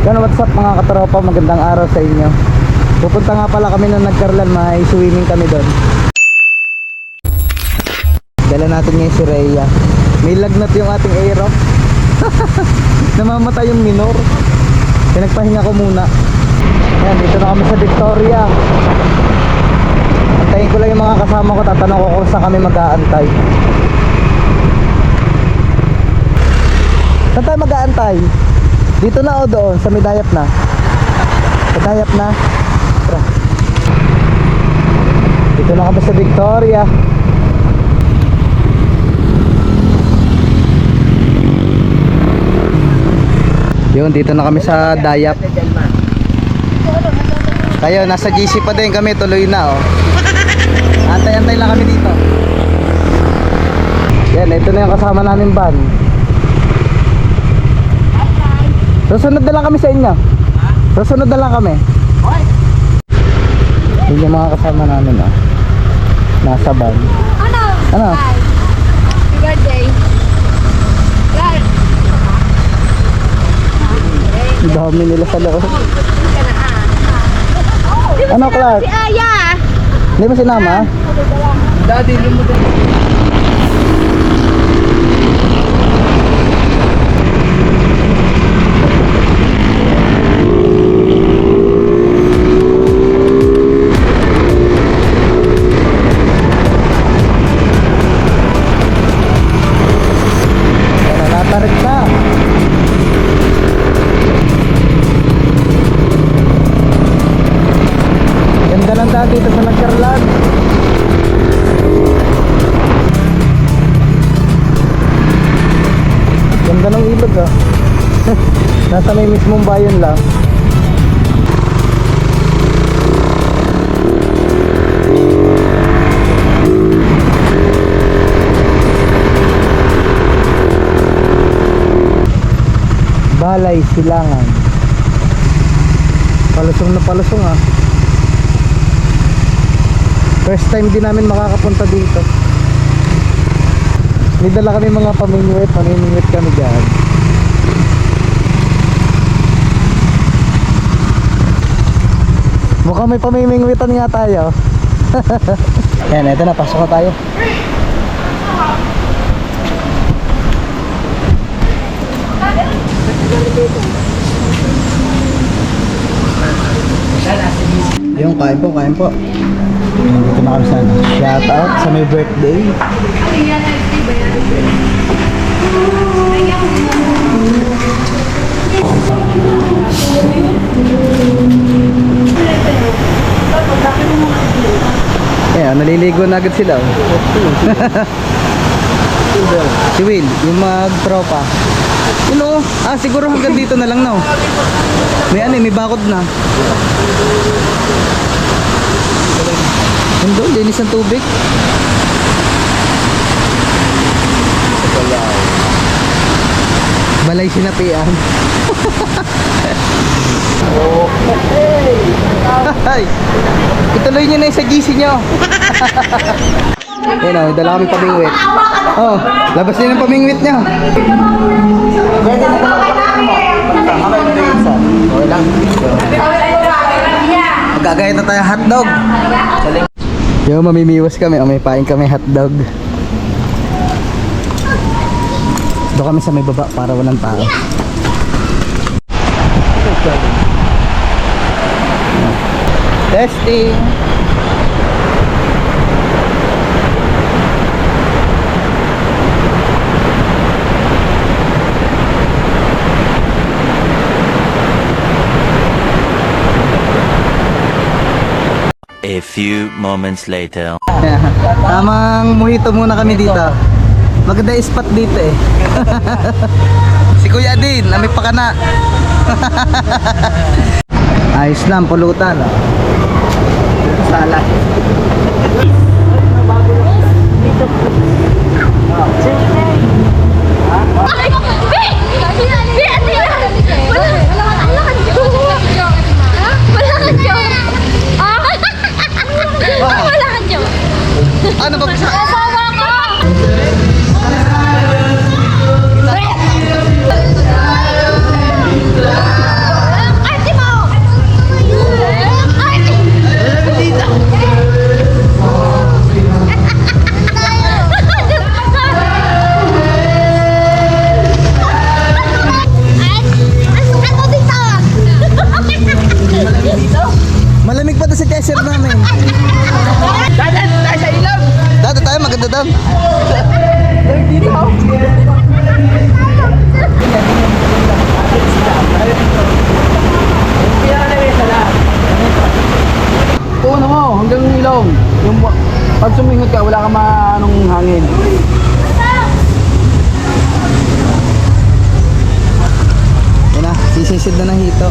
Yan, what's up mga katropa, magandang araw sa inyo. Pupunta nga pala kami ng Nagkarlan, may swimming kami doon. Dala natin ngayon si Rhea. May lagnat yung ating aero. Namamatay yung minor. Pinagpahinga ko muna. Ayan, dito na kami sa Victoria. Antayin ko lang yung mga kasama ko. Tatanong ko kung saan kami mag-aantay. Saan tayo mag-aantay? Dito na o doon? Sa Medayap na? Medayap na? Tara. Dito na kami sa Victoria. Yun, dito na kami sa Dayap. Tayo, nasa GC pa din kami, tuloy na oh. Antay-antay lang kami dito. Yan, ito na yung kasama namin van. Susunod na lang kami sa inyo. Susunod na lang kami. Yun yung mga kasama namin oh. Nasa van. Ano? Happy birthday. Ang dami nila sa loob. Ano, Clark? Si Aya. Hindi mo sinama? Daddy, lumutang. Natarik na. Ganda lang dati dito sa Nagkarlan. Ganda ng ilog ah. Nasa may mismong bayan lang. Balay Silangan. Palusong na palusong ah. First time din namin makakapunta dito. May dala kami mga pamingwit kami dyan. Mukhang may pamimingwitan nga tayo. Yan, eto na, pasok na tayo. Yung kain po, kain po. Dito na kami sa ano. Shout out sa may birthday. Ayan, naliligo na agad sila. Si Will, yung mag-tropa. You know, siguro hanggang dito na lang no. May ano, may bakod na. Ano, linis ng tubig. Balay sinapian. Hey! Ituloy nyo na yung sa GC nyo. Yan o, dala kami pamingwit. Oh, labas din ang pamingwit nyo. Magagayat na tayo hotdog. Yo, mamimiwas kami. O, may pain kami hotdog. Doon kami sa may baba para walang tao. Testing. A few moments later. Tamang mojito muna kami dito. Maganda yung spot dito eh. Si Kuya din, may pakana. Ayos lang, pulutan. Sala. Ano ba? Oo mo, hanggang ilong. Yung pag sumingot ka, wala ka maanong hangin. Yan na, sisisid na ng hito.